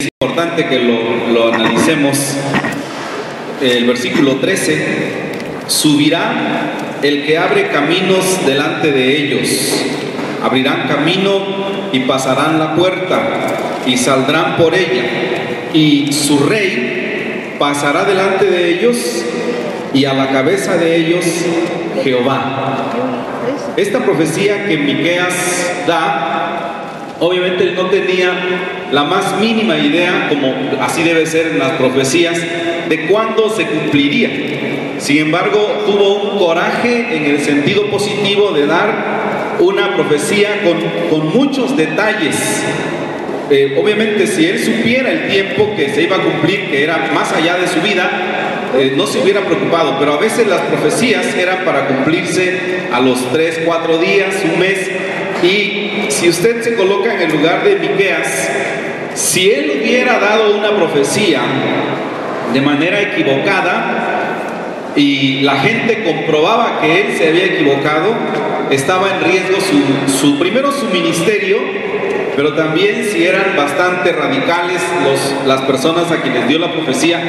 es importante que lo analicemos. El versículo 13: subirá el que abre caminos delante de ellos, abrirán camino y pasarán la puerta y saldrán por ella, y su rey pasará delante de ellos, y a la cabeza de ellos Jehová. Esta profecía que Miqueas da, obviamente él no tenía la más mínima idea, como así debe ser en las profecías, de cuándo se cumpliría. Sin embargo, tuvo un coraje en el sentido positivo de dar una profecía con muchos detalles. Obviamente, si él supiera el tiempo que se iba a cumplir, que era más allá de su vida, no se hubiera preocupado. Pero a veces las profecías eran para cumplirse a los 3, 4 días, un mes. Y si usted se coloca en el lugar de Miqueas, si él hubiera dado una profecía de manera equivocada y la gente comprobaba que él se había equivocado, estaba en riesgo primero su ministerio, pero también, si eran bastante radicales las personas a quienes dio la profecía,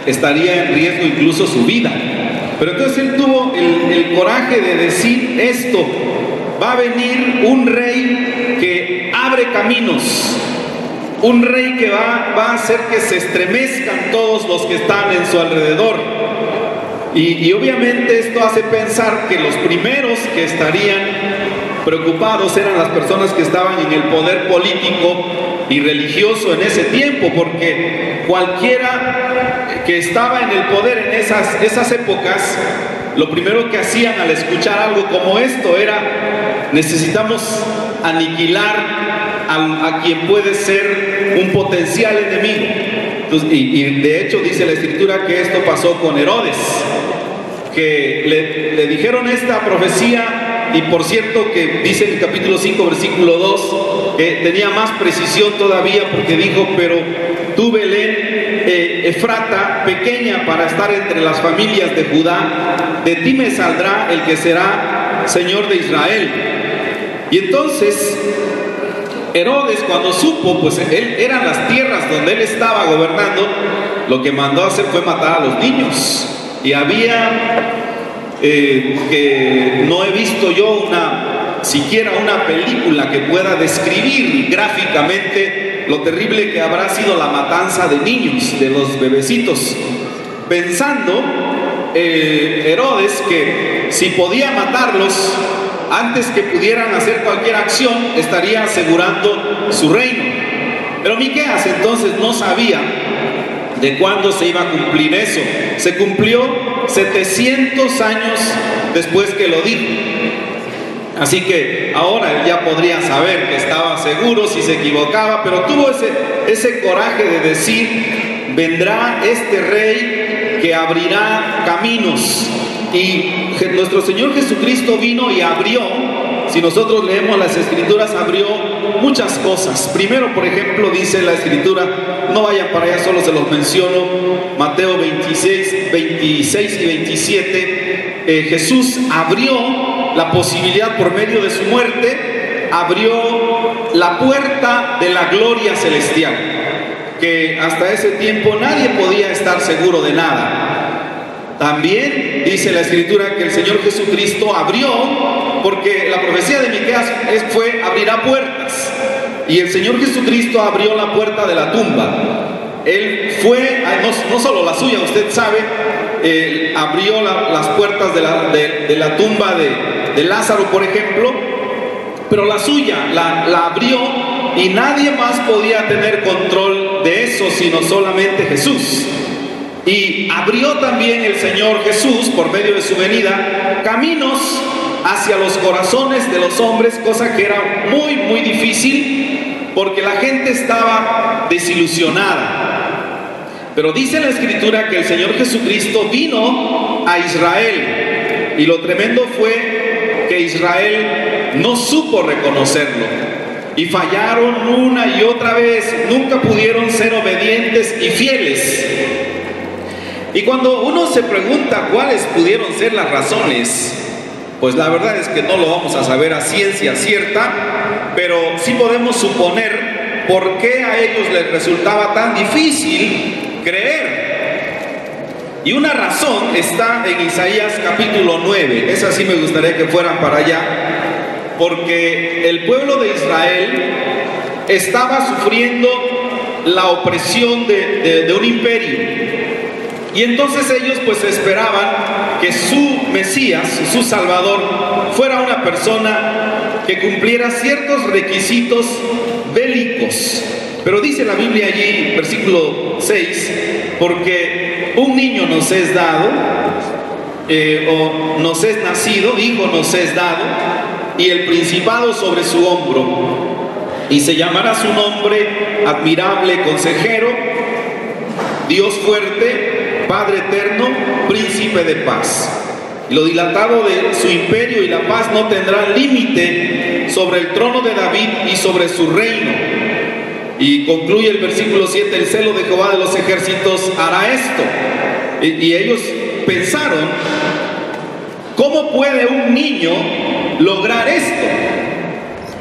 estaría en riesgo incluso su vida. Pero entonces él tuvo el coraje de decir esto: va a venir un rey que abre caminos, un rey que va a hacer que se estremezcan todos los que están en su alrededor. Y obviamente esto hace pensar que los primeros que estarían preocupados eran las personas que estaban en el poder político y religioso en ese tiempo, porque cualquiera que estaba en el poder en esas épocas, lo primero que hacían al escuchar algo como esto era: necesitamos aniquilar a quien puede ser un potencial enemigo. Entonces, y de hecho dice la Escritura que esto pasó con Herodes, que le dijeron esta profecía, y por cierto que dice en el capítulo 5 versículo 2 que tenía más precisión todavía, porque dijo: pero tú, Belén Efrata, pequeña para estar entre las familias de Judá, de ti me saldrá el que será Señor de Israel. Y entonces Herodes, cuando supo, pues eran las tierras donde él estaba gobernando, lo que mandó a hacer fue matar a los niños. Y había que no he visto yo siquiera una película que pueda describir gráficamente lo terrible que habrá sido la matanza de niños, de los bebecitos, pensando Herodes que si podía matarlos antes que pudieran hacer cualquier acción, estaría asegurando su reino. Pero Miqueas entonces no sabía de cuándo se iba a cumplir eso. Se cumplió 700 años después que lo dijo. Así que ahora él ya podría saber que estaba seguro si se equivocaba, pero tuvo ese coraje de decir: vendrá este rey que abrirá caminos. Y nuestro Señor Jesucristo vino y abrió, si nosotros leemos las Escrituras, abrió muchas cosas. Primero, por ejemplo, dice la Escritura, no vayan para allá, solo se los menciono, Mateo 26 y 27, Jesús abrió la posibilidad por medio de su muerte, abrió la puerta de la gloria celestial, que hasta ese tiempo nadie podía estar seguro de nada. También dice la Escritura que el Señor Jesucristo abrió, porque la profecía de Miqueas fue: abrirá puertas. Y el Señor Jesucristo abrió la puerta de la tumba. Él fue, no solo la suya, usted sabe, abrió las puertas de la tumba de Lázaro, por ejemplo, pero la suya la abrió, y nadie más podía tener control de eso sino solamente Jesús. Y abrió también el Señor Jesús, por medio de su venida, caminos hacia los corazones de los hombres, cosa que era muy, muy difícil, porque la gente estaba desilusionada. Pero dice la Escritura que el Señor Jesucristo vino a Israel, y lo tremendo fue que Israel no supo reconocerlo, y fallaron una y otra vez, nunca pudieron ser obedientes y fieles. Y cuando uno se pregunta cuáles pudieron ser las razones, pues la verdad es que no lo vamos a saber a ciencia cierta, pero sí podemos suponer por qué a ellos les resultaba tan difícil creer. Y una razón está en Isaías capítulo 9. Esa sí me gustaría que fueran para allá, porque el pueblo de Israel estaba sufriendo la opresión de un imperio. Y entonces ellos pues esperaban que su Mesías, su Salvador, fuera una persona que cumpliera ciertos requisitos bélicos. Pero dice la Biblia allí, versículo 6, porque un niño nos es dado, o nos es nacido, hijo nos es dado, y el principado sobre su hombro, y se llamará su nombre Admirable Consejero, Dios fuerte, Padre eterno, Príncipe de paz. Lo dilatado de su imperio y la paz no tendrán límite sobre el trono de David y sobre su reino. Y concluye el versículo 7, el celo de Jehová de los ejércitos hará esto. Y ellos pensaron, ¿cómo puede un niño lograr esto?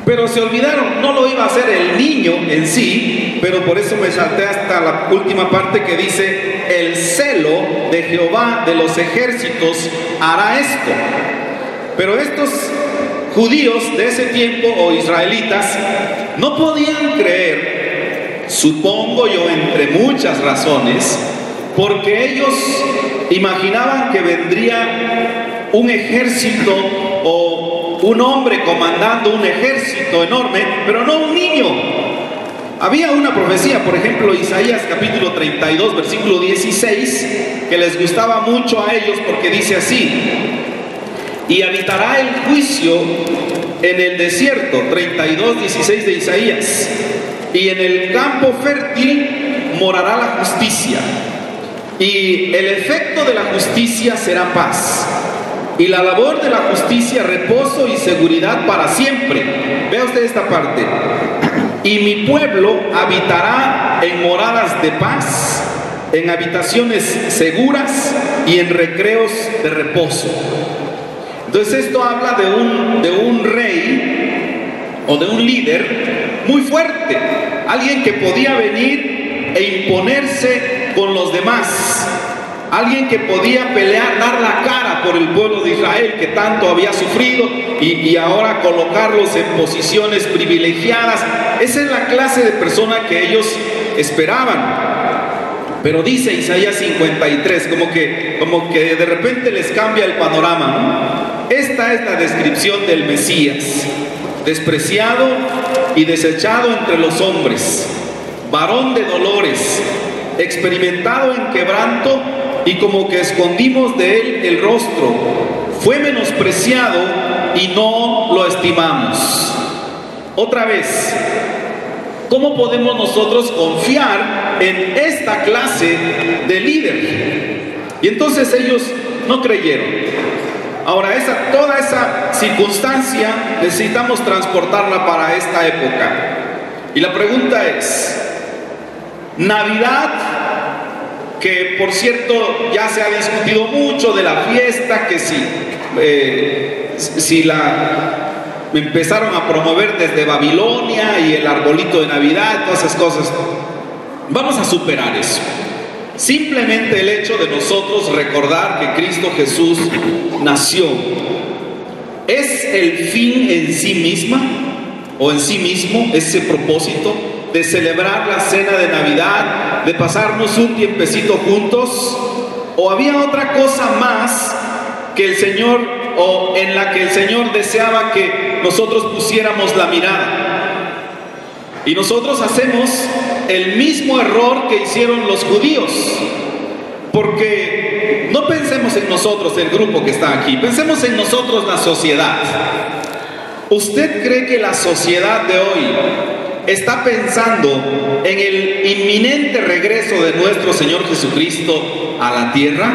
Pero se olvidaron, no lo iba a hacer el niño en sí, pero por eso me salté hasta la última parte que dice, el celo de Jehová de los ejércitos hará esto. Pero estos judíos de ese tiempo, o israelitas, no podían creer, supongo yo, entre muchas razones, porque ellos imaginaban que vendría un ejército o un hombre comandando un ejército enorme, pero no un niño. Había una profecía, por ejemplo, Isaías capítulo 32, versículo 16, que les gustaba mucho a ellos porque dice así, y habitará el juicio en el desierto, 32, 16 de Isaías, y en el campo fértil morará la justicia, y el efecto de la justicia será paz, y la labor de la justicia reposo y seguridad para siempre. Vea usted esta parte. Y mi pueblo habitará en moradas de paz, en habitaciones seguras y en recreos de reposo. Entonces esto habla de un rey o de un líder muy fuerte, alguien que podía venir e imponerse con los demás, alguien que podía pelear, dar la cara por el pueblo de Israel que tanto había sufrido y ahora colocarlos en posiciones privilegiadas. Esa es la clase de persona que ellos esperaban. Pero dice Isaías 53, como que de repente les cambia el panorama, ¿no? Esta es la descripción del Mesías, despreciado y desechado entre los hombres, varón de dolores, experimentado en quebranto, y como que escondimos de él el rostro, fue menospreciado y no lo estimamos. Otra vez, ¿cómo podemos nosotros confiar en esta clase de líder? Y entonces ellos no creyeron. Ahora, toda esa circunstancia necesitamos transportarla para esta época. Y la pregunta es, Navidad, que por cierto ya se ha discutido mucho de la fiesta, que si la empezaron a promover desde Babilonia y el arbolito de Navidad, todas esas cosas. Vamos a superar eso. Simplemente el hecho de nosotros recordar que Cristo Jesús nació, ¿es el fin en sí misma o en sí mismo ese propósito de celebrar la cena de Navidad, de pasarnos un tiempecito juntos? ¿O había otra cosa más que el Señor, o en la que el Señor deseaba que nosotros pusiéramos la mirada? Y nosotros hacemos el mismo error que hicieron los judíos, porque no pensemos en nosotros, el grupo que está aquí, pensemos en nosotros, la sociedad. ¿Usted cree que la sociedad de hoy está pensando en el inminente regreso de nuestro Señor Jesucristo a la tierra?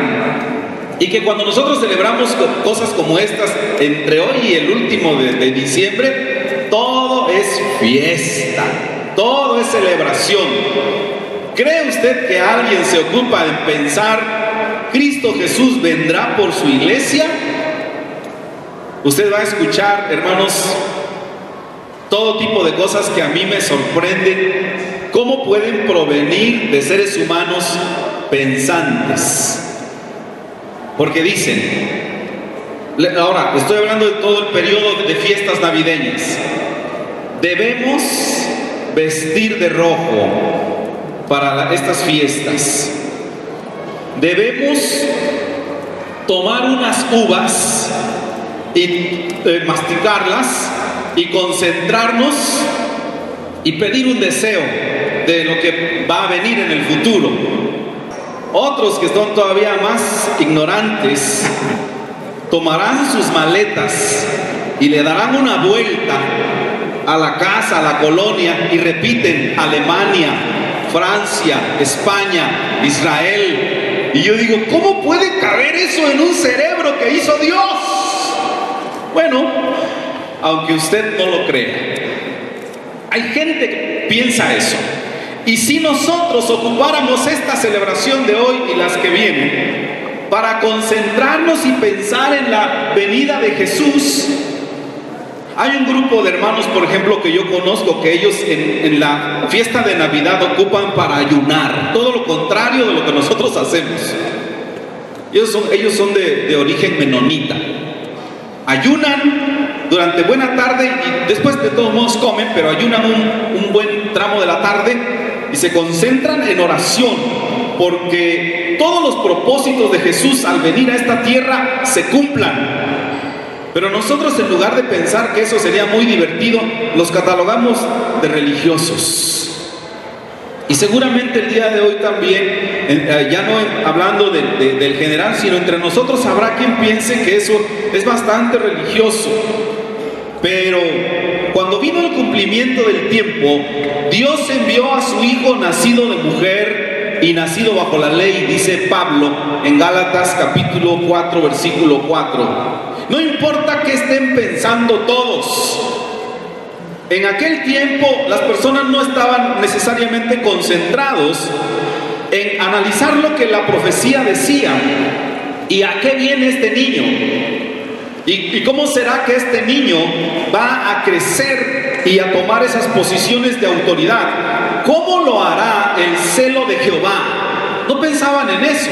Y que cuando nosotros celebramos cosas como estas, entre hoy y el último de diciembre, todo es fiesta, todo es celebración. ¿Cree usted que alguien se ocupa en pensar, Cristo Jesús vendrá por su iglesia? Usted va a escuchar, hermanos, todo tipo de cosas que a mí me sorprenden, cómo pueden provenir de seres humanos pensantes. Porque dicen, ahora estoy hablando de todo el periodo de fiestas navideñas, debemos vestir de rojo para estas fiestas, debemos tomar unas uvas y masticarlas y concentrarnos y pedir un deseo de lo que va a venir en el futuro. Otros que son todavía más ignorantes tomarán sus maletas y le darán una vuelta a la casa, a la colonia, y repiten Alemania, Francia, España, Israel. Y yo digo, ¿cómo puede caber eso en un cerebro que hizo Dios? Bueno, aunque usted no lo crea, hay gente que piensa eso. Y si nosotros ocupáramos esta celebración de hoy y las que vienen para concentrarnos y pensar en la venida de Jesús, hay un grupo de hermanos, por ejemplo, que yo conozco, que ellos en la fiesta de Navidad ocupan para ayunar, todo lo contrario de lo que nosotros hacemos. Ellos son de origen menonita. Ayunan durante buena tarde y después de todos modos comen, pero ayunan un buen tramo de la tarde y se concentran en oración, porque todos los propósitos de Jesús al venir a esta tierra se cumplan. Pero nosotros, en lugar de pensar que eso sería muy divertido, los catalogamos de religiosos. Y seguramente el día de hoy también, ya no hablando del general, sino entre nosotros habrá quien piense que eso es bastante religioso. Pero cuando vino el cumplimiento del tiempo, Dios envió a su Hijo nacido de mujer y nacido bajo la ley, dice Pablo en Gálatas capítulo 4, versículo 4. No importa qué estén pensando todos. En aquel tiempo las personas no estaban necesariamente concentrados en analizar lo que la profecía decía y a qué viene este niño y cómo será que este niño va a crecer y a tomar esas posiciones de autoridad. ¿Cómo lo hará el celo de Jehová? No pensaban en eso,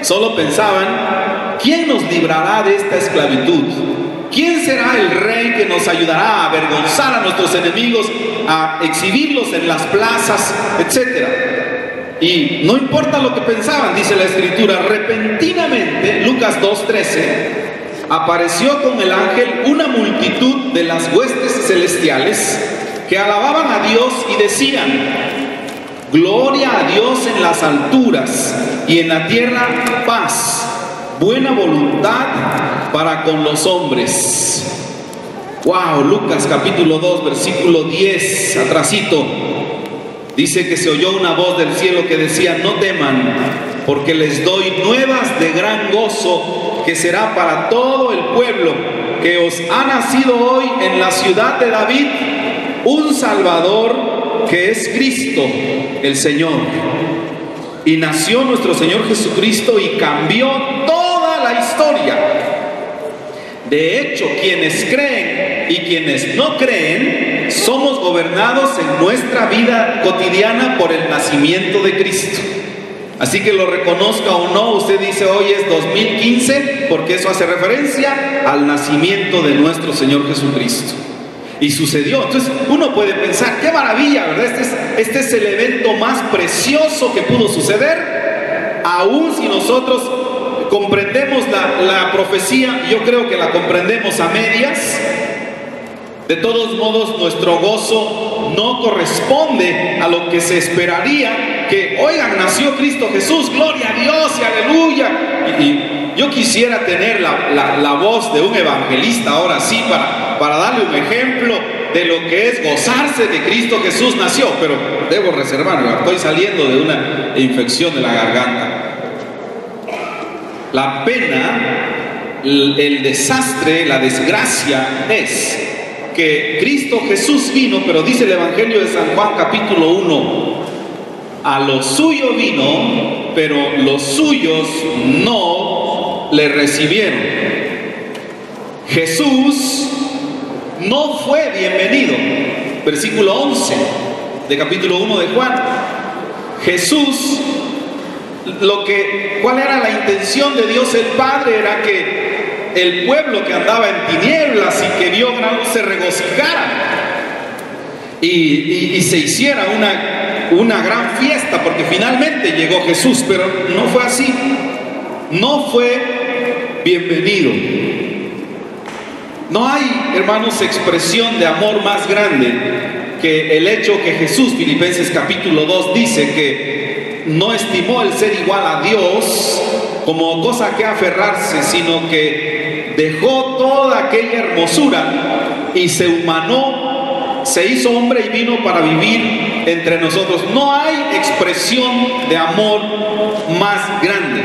solo pensaban, ¿quién nos librará de esta esclavitud? ¿Quién será el rey que nos ayudará a avergonzar a nuestros enemigos, a exhibirlos en las plazas, etcétera? Y no importa lo que pensaban, dice la Escritura, repentinamente, Lucas 2:13, apareció con el ángel una multitud de las huestes celestiales que alababan a Dios y decían, gloria a Dios en las alturas y en la tierra paz, buena voluntad para con los hombres. Wow, Lucas capítulo 2, versículo 10, atrasito, dice que se oyó una voz del cielo que decía, no teman, porque les doy nuevas de gran gozo, que será para todo el pueblo, que os ha nacido hoy en la ciudad de David un Salvador, que es Cristo el Señor. Y nació nuestro Señor Jesucristo y cambió toda la historia. De hecho, quienes creen y quienes no creen, somos gobernados en nuestra vida cotidiana por el nacimiento de Cristo. Así que lo reconozca o no, usted dice hoy es 2015, porque eso hace referencia al nacimiento de nuestro Señor Jesucristo. Y sucedió. Entonces uno puede pensar, qué maravilla, ¿verdad? Este es el evento más precioso que pudo suceder. Aún si nosotros comprendemos la profecía, yo creo que la comprendemos a medias. De todos modos, nuestro gozo no corresponde a lo que se esperaría, que, oigan, nació Cristo Jesús, gloria a Dios y aleluya. Y yo quisiera tener la voz de un evangelista ahora sí para darle un ejemplo de lo que es gozarse de Cristo Jesús nació, pero debo reservarlo, estoy saliendo de una infección de la garganta. La pena, el desastre, la desgracia es que Cristo Jesús vino, pero dice el Evangelio de San Juan capítulo 1, a lo suyo vino, pero los suyos no le recibieron. Jesús no fue bienvenido. Versículo 11 de capítulo 1 de Juan. Jesús, ¿cuál era la intención de Dios el Padre? Era que el pueblo que andaba en tinieblas y que vio gran luz se regocijara y se hiciera una gran fiesta, porque finalmente llegó Jesús, pero no fue así. No fue bienvenido. No hay, hermanos, expresión de amor más grande que el hecho que Jesús, Filipenses capítulo 2, dice que no estimó el ser igual a Dios como cosa que aferrarse, sino que dejó toda aquella hermosura y se humanó, se hizo hombre y vino para vivir entre nosotros. No hay expresión de amor más grande,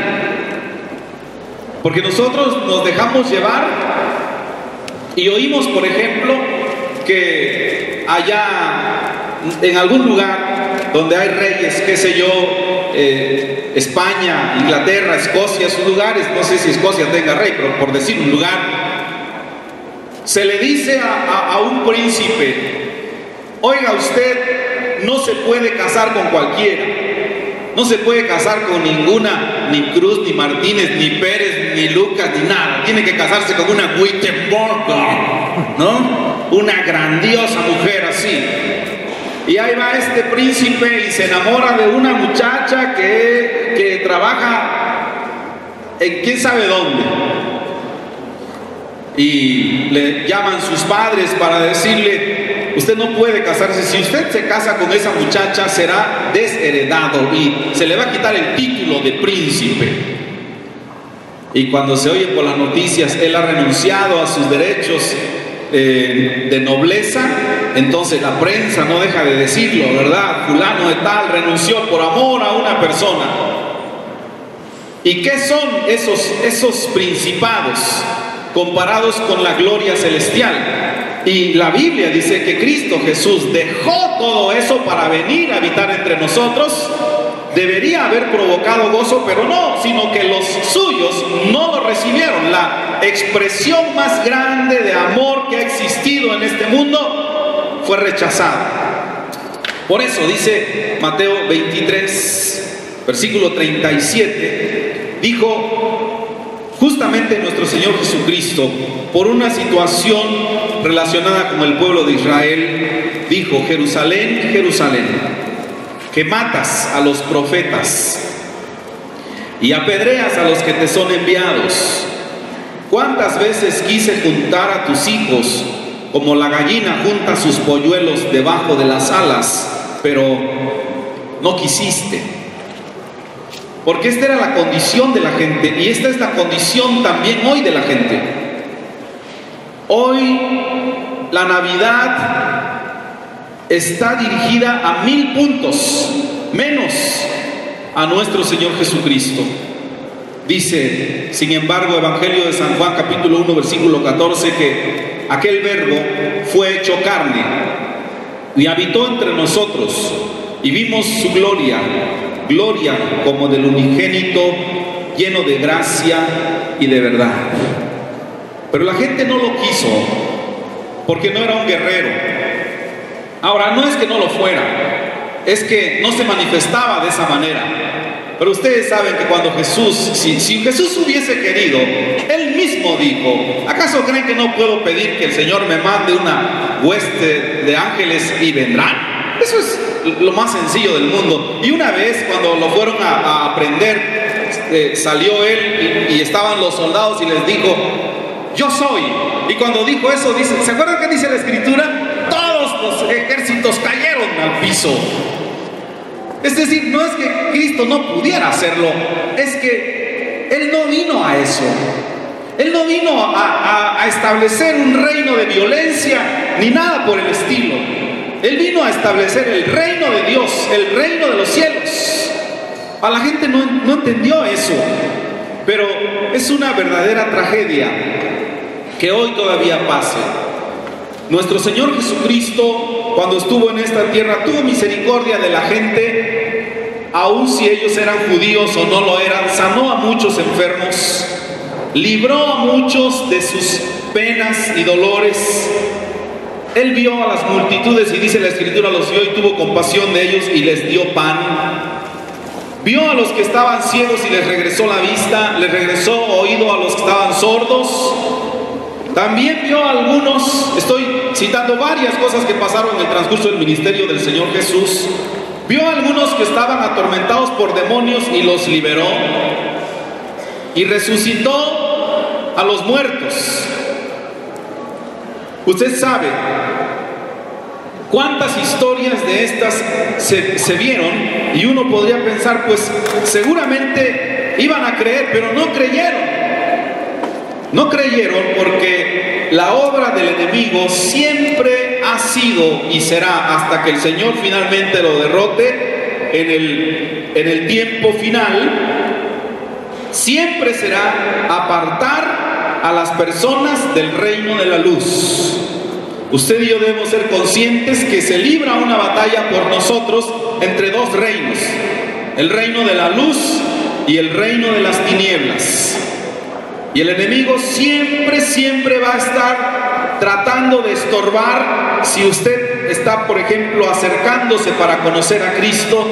porque nosotros nos dejamos llevar y oímos, por ejemplo, que allá en algún lugar donde hay reyes, qué sé yo, España, Inglaterra, Escocia, esos lugares, no sé si Escocia tenga rey, pero por decir un lugar, se le dice a un príncipe: oiga, usted no se puede casar con cualquiera, no se puede casar con ninguna, ni Cruz, ni Martínez, ni Pérez, ni Lucas, ni nada. Tiene que casarse con una Wittenborg, ¿no? Una grandiosa mujer así. Y ahí va este príncipe y se enamora de una muchacha que trabaja en quién sabe dónde. Y le llaman sus padres para decirle: usted no puede casarse. Si usted se casa con esa muchacha, será desheredado y se le va a quitar el título de príncipe. Y cuando se oye por las noticias, él ha renunciado a sus derechos de nobleza, entonces la prensa no deja de decirlo, ¿verdad? Fulano de tal renunció por amor a una persona. ¿Y qué son esos principados comparados con la gloria celestial? Y la Biblia dice que Cristo Jesús dejó todo eso para venir a habitar entre nosotros. Debería haber provocado gozo, pero no, sino que los suyos no lo recibieron. La expresión más grande de amor que ha existido en este mundo fue rechazada. Por eso dice Mateo 23, versículo 37, dijo justamente nuestro Señor Jesucristo, por una situación relacionada con el pueblo de Israel, dijo: Jerusalén, Jerusalén, que matas a los profetas y apedreas a los que te son enviados. ¿Cuántas veces quise juntar a tus hijos como la gallina junta sus polluelos debajo de las alas, pero no quisiste? Porque esta era la condición de la gente, y esta es la condición también hoy de la gente. Hoy la Navidad está dirigida a 1000 puntos menos a nuestro Señor Jesucristo. Dice, sin embargo, Evangelio de San Juan capítulo 1 versículo 14, que aquel verbo fue hecho carne y habitó entre nosotros, y vimos su gloria, gloria como del unigénito, lleno de gracia y de verdad. Pero la gente no lo quiso, porque no era un guerrero. Ahora, no es que no lo fuera, es que no se manifestaba de esa manera. Pero ustedes saben que cuando Jesús, si Jesús hubiese querido, Él mismo dijo: ¿acaso creen que no puedo pedir que el Señor me mande una hueste de ángeles y vendrán? Eso es lo más sencillo del mundo. Y una vez cuando lo fueron a prender, salió Él y estaban los soldados y les dijo: yo soy. Y cuando dijo eso, dice, ¿se acuerdan qué dice la Escritura? Todos los ejércitos cayeron al piso. Es decir, no es que Cristo no pudiera hacerlo, es que Él no vino a eso. Él no vino a establecer un reino de violencia ni nada por el estilo. Él vino a establecer el reino de Dios, el reino de los cielos. A la gente no entendió eso, pero es una verdadera tragedia que hoy todavía pase. Nuestro Señor Jesucristo, cuando estuvo en esta tierra, tuvo misericordia de la gente, aun si ellos eran judíos o no lo eran. Sanó a muchos enfermos, libró a muchos de sus penas y dolores, Él vio a las multitudes y dice la Escritura, los vio y tuvo compasión de ellos y les dio pan. Vio a los que estaban ciegos y les regresó la vista, les regresó oído a los que estaban sordos. También vio a algunos, estoy citando varias cosas que pasaron en el transcurso del ministerio del Señor Jesús. Vio a algunos que estaban atormentados por demonios y los liberó. Y resucitó a los muertos. Usted sabe cuántas historias de estas se vieron, y uno podría pensar, pues seguramente iban a creer, pero no creyeron. No creyeron porque la obra del enemigo siempre ha sido y será, hasta que el Señor finalmente lo derrote en el tiempo final, siempre será apartar a las personas del reino de la luz. Usted y yo debemos ser conscientes que se libra una batalla por nosotros entre dos reinos: el reino de la luz y el reino de las tinieblas. Y el enemigo siempre va a estar tratando de estorbar. Si usted está, por ejemplo, acercándose para conocer a Cristo,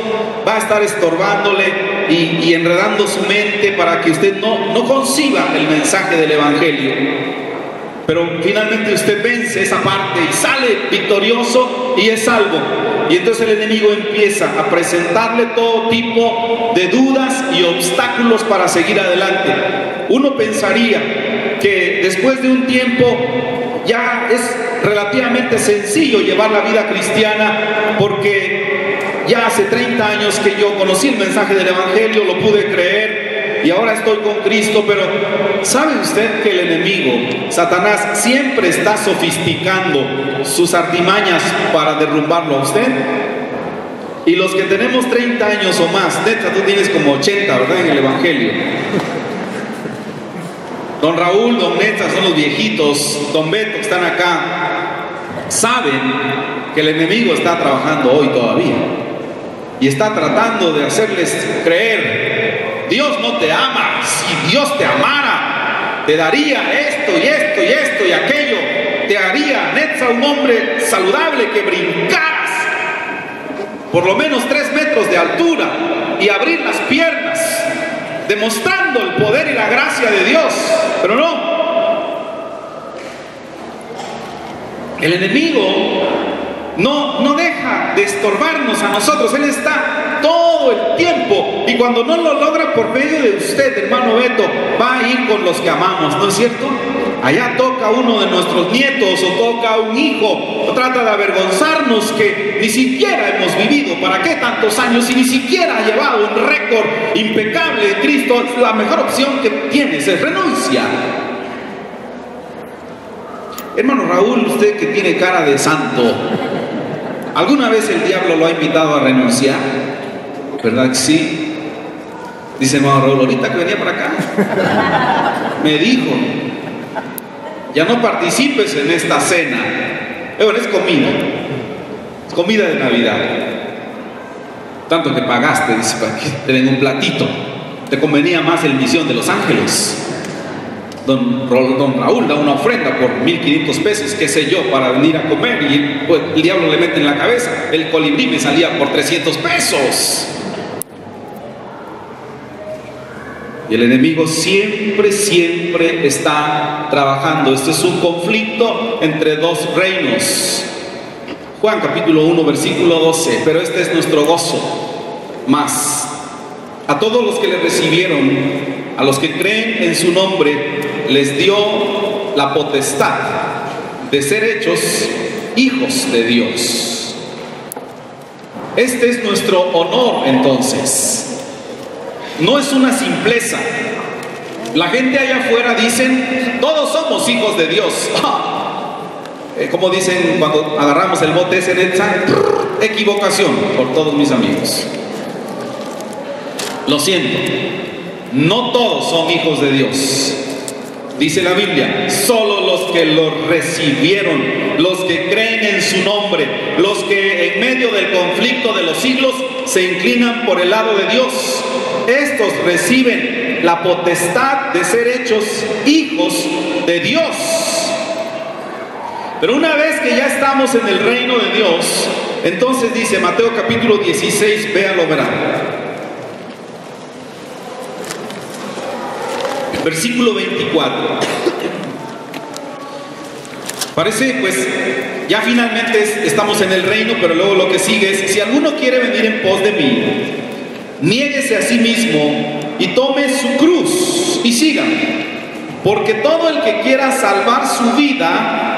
va a estar estorbándole y enredando su mente para que usted no conciba el mensaje del Evangelio. Pero finalmente usted vence esa parte y sale victorioso y es salvo. Y entonces el enemigo empieza a presentarle todo tipo de dudas y obstáculos para seguir adelante. Uno pensaría que después de un tiempo ya es relativamente sencillo llevar la vida cristiana, porque ya hace 30 años que yo conocí el mensaje del Evangelio, lo pude creer y ahora estoy con Cristo. Pero ¿sabe usted que el enemigo, Satanás, siempre está sofisticando sus artimañas para derrumbarlo a usted? Y los que tenemos 30 años o más, neta, tú tienes como 80, ¿verdad? En el Evangelio. Don Raúl, don Neta son los viejitos, don Beto que están acá, saben que el enemigo está trabajando hoy todavía y está tratando de hacerles creer: Dios no te ama. Si Dios te amara, te daría esto y esto y esto y aquello, te haría, Netza, un hombre saludable, que brincaras por lo menos 3 metros de altura y abrir las piernas, demostrando el poder y la gracia de Dios. Pero el enemigo no deja de estorbarnos a nosotros. Él está todo el tiempo, y cuando no lo logra por medio de usted, hermano Beto, va a ir con los que amamos, ¿no es cierto? Allá toca uno de nuestros nietos o toca un hijo, o trata de avergonzarnos que ni siquiera hemos vivido. ¿Para qué tantos años si ni siquiera ha llevado un récord impecable de Cristo? La mejor opción que tienes es renuncia. Hermano Raúl, usted que tiene cara de santo, ¿alguna vez el diablo lo ha invitado a renunciar? ¿Verdad que sí? Dice hermano Raúl, ahorita que venía para acá, me dijo: ya no participes en esta cena. Bueno, es comida de Navidad. Tanto que pagaste, dice, para que te den un platito. Te convenía más el Misión de Los Ángeles. Don Raúl da una ofrenda por 1,500 pesos, qué sé yo, para venir a comer, y pues, el diablo le mete en la cabeza: el colibrí me salía por 300 pesos. Y el enemigo siempre está trabajando. Este es un conflicto entre dos reinos. Juan capítulo 1 versículo 12. Pero este es nuestro gozo. Más a todos los que le recibieron, a los que creen en su nombre, les dio la potestad de ser hechos hijos de Dios. Este es nuestro honor, entonces. No es una simpleza. La gente allá afuera dicen: todos somos hijos de Dios. Como dicen cuando agarramos el bote ese Netza, equivocación, por todos mis amigos. Lo siento, no todos son hijos de Dios. Dice la Biblia: solo los que lo recibieron, los que creen en su nombre, los que en medio del conflicto de los siglos se inclinan por el lado de Dios, estos reciben la potestad de ser hechos hijos de Dios. Pero una vez que ya estamos en el reino de Dios, entonces dice Mateo capítulo 16, véalo, verá. Versículo 24. Parece, pues, ya finalmente estamos en el reino, pero luego lo que sigue es: si alguno quiere venir en pos de mí, niéguese a sí mismo y tome su cruz y sígame. Porque todo el que quiera salvar su vida,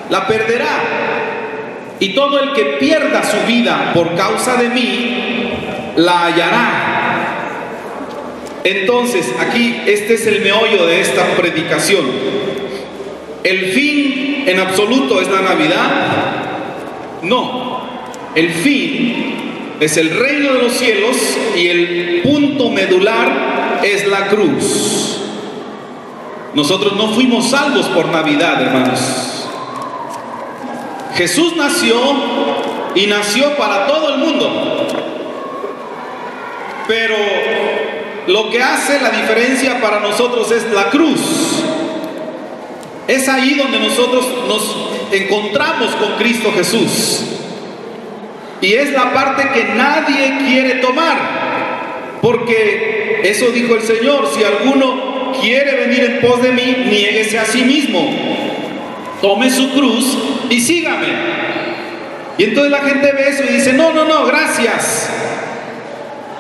la perderá. Y todo el que pierda su vida por causa de mí, la hallará. Entonces, aquí este es el meollo de esta predicación. ¿El fin en absoluto es la Navidad? No. El fin es el reino de los cielos y el punto medular es la cruz. Nosotros no fuimos salvos por Navidad, hermanos. Jesús nació y nació para todo el mundo. Pero lo que hace la diferencia para nosotros es la cruz. Es ahí donde nosotros nos encontramos con Cristo Jesús. Y es la parte que nadie quiere tomar. Porque eso dijo el Señor: si alguno quiere venir en pos de mí, niéguese a sí mismo, tome su cruz y sígame. Y entonces la gente ve eso y dice: no, gracias.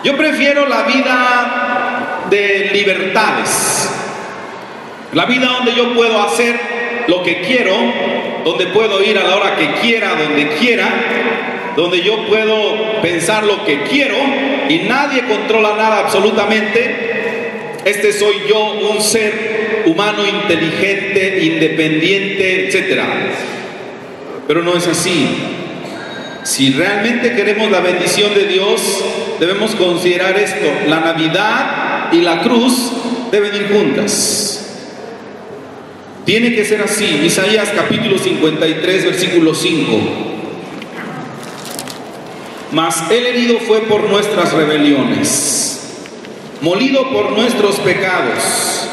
Yo prefiero la vida de libertades. La vida donde yo puedo hacer lo que quiero, donde puedo ir a la hora que quiera, donde quiera, donde yo puedo pensar lo que quiero y nadie controla nada absolutamente. Este soy yo, un ser humano inteligente, independiente, etc. Pero no es así. Si realmente queremos la bendición de Dios, debemos considerar esto: la Navidad y la cruz deben ir juntas. Tiene que ser así. Isaías capítulo 53, versículo 5. Mas él herido fue por nuestras rebeliones, molido por nuestros pecados.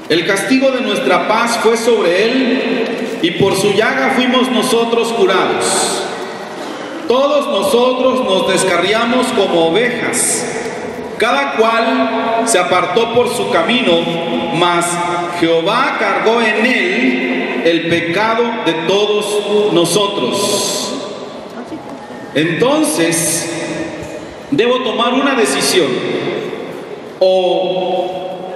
El castigo de nuestra paz fue sobre él, y por su llaga fuimos nosotros curados. Todos nosotros nos descarriamos como ovejas, cada cual se apartó por su camino, mas Jehová cargó en él el pecado de todos nosotros. Entonces, debo tomar una decisión: o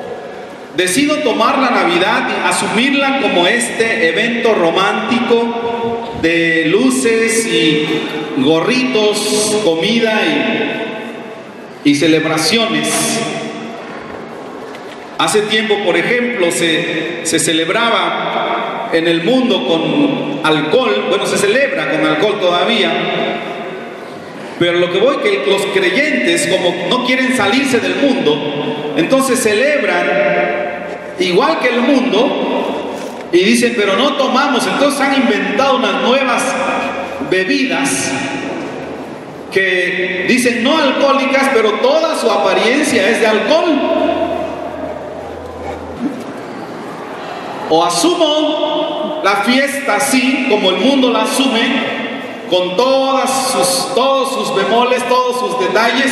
decido tomar la Navidad y asumirla como este evento romántico de luces y gorritos, comida y celebraciones. Hace tiempo, por ejemplo, se celebraba en el mundo con alcohol. Bueno, se celebra con alcohol todavía. Pero lo que voy, que los creyentes, como no quieren salirse del mundo, entonces celebran igual que el mundo y dicen: pero no tomamos. Entonces han inventado unas nuevas bebidas que dicen no alcohólicas, pero toda su apariencia es de alcohol. O asumo la fiesta así como el mundo la asume, con todos sus bemoles, todos sus detalles,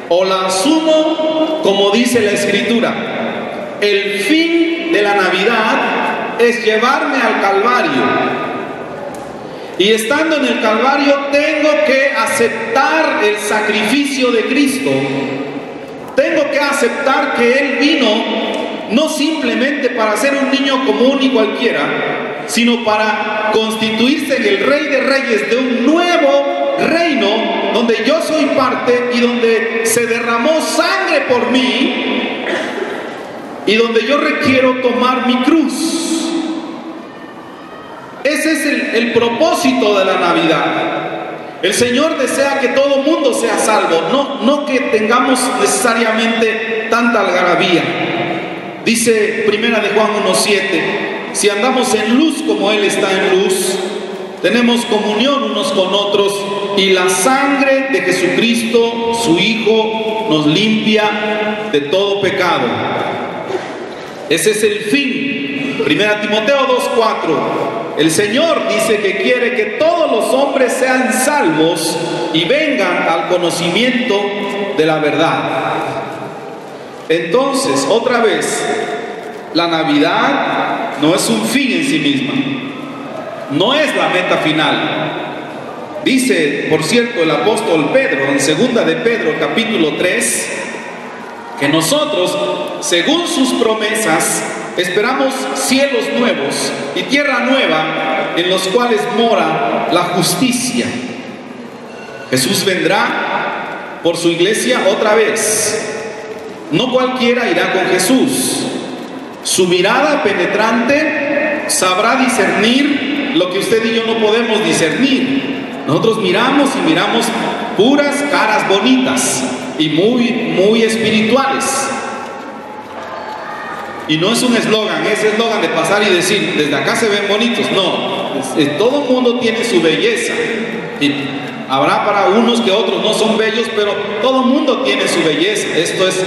o la asumo como dice la Escritura: el fin de la Navidad es llevarme al Calvario. Y estando en el Calvario tengo que aceptar el sacrificio de Cristo. Tengo que aceptar que Él vino no simplemente para ser un niño común y cualquiera, sino para constituirse en el Rey de Reyes de un nuevo reino donde yo soy parte y donde se derramó sangre por mí y donde yo requiero tomar mi cruz. Ese es el propósito de la Navidad. El Señor desea que todo mundo sea salvo, no que tengamos necesariamente tanta algarabía. Dice Primera de Juan 1:7: si andamos en luz como Él está en luz, tenemos comunión unos con otros, y la sangre de Jesucristo, su Hijo, nos limpia de todo pecado. Ese es el fin. Primera Timoteo 2:4: El Señor dice que quiere que todos los hombres sean salvos y vengan al conocimiento de la verdad. Entonces, otra vez, la Navidad no es un fin en sí misma, no es la meta final. Dice, por cierto, el apóstol Pedro en 2 de Pedro capítulo 3, que nosotros, según sus promesas, esperamos cielos nuevos y tierra nueva en los cuales mora la justicia. Jesús vendrá por su iglesia otra vez. No cualquiera irá con Jesús. Su mirada penetrante sabrá discernir lo que usted y yo no podemos discernir. Nosotros miramos y miramos puras caras bonitas y muy espirituales. Y no es un eslogan, ese eslogan de pasar y decir, desde acá se ven bonitos. No, todo mundo tiene su belleza. Y habrá para unos que otros no son bellos, pero todo mundo tiene su belleza. Esto es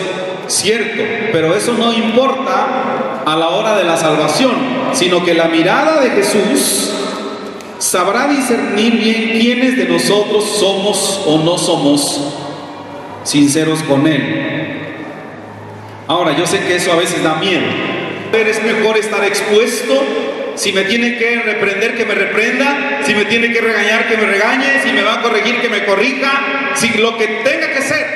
cierto, pero eso no importa a la hora de la salvación, sino que la mirada de Jesús sabrá discernir bien quiénes de nosotros somos o no somos sinceros con Él. Ahora, yo sé que eso a veces da miedo, pero es mejor estar expuesto. Si me tiene que reprender, que me reprenda. Si me tiene que regañar, que me regañe. Si me va a corregir, que me corrija. Si lo que tenga que ser.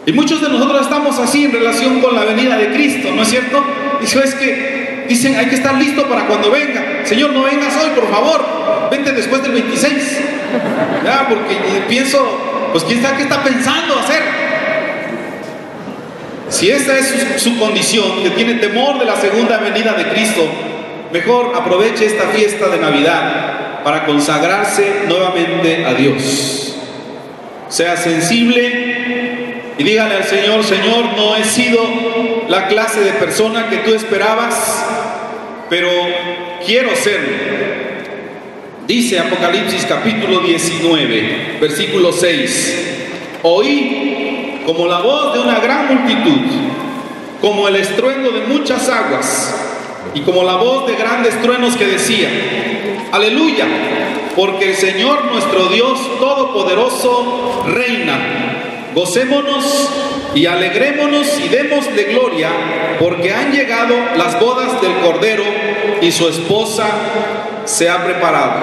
Y muchos de nosotros estamos así en relación con la venida de Cristo, ¿no es cierto? Y eso es que dicen, hay que estar listo para cuando venga. Señor, no vengas hoy, por favor. Vente después del 26. Ya, porque pienso, pues quién sabe qué está pensando hacer. Si esa es su condición, que tiene temor de la segunda venida de Cristo, mejor aproveche esta fiesta de Navidad para consagrarse nuevamente a Dios. Sea sensible y dígale al Señor, Señor, no he sido la clase de persona que tú esperabas, pero quiero serlo. Dice Apocalipsis capítulo 19, versículo 6, oí como la voz de una gran multitud, como el estruendo de muchas aguas, y como la voz de grandes truenos que decía, aleluya, porque el Señor nuestro Dios Todopoderoso reina. Gocémonos y alegrémonos y démosle gloria, porque han llegado las bodas del Cordero y su esposa se ha preparado.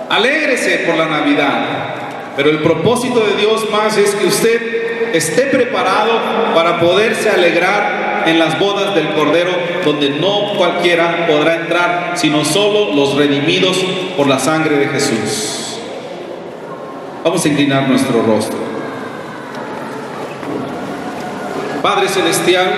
Alégrese por la Navidad. Pero el propósito de Dios más es que usted esté preparado para poderse alegrar en las bodas del Cordero, donde no cualquiera podrá entrar, sino solo los redimidos por la sangre de Jesús. Vamos a inclinar nuestro rostro. Padre Celestial,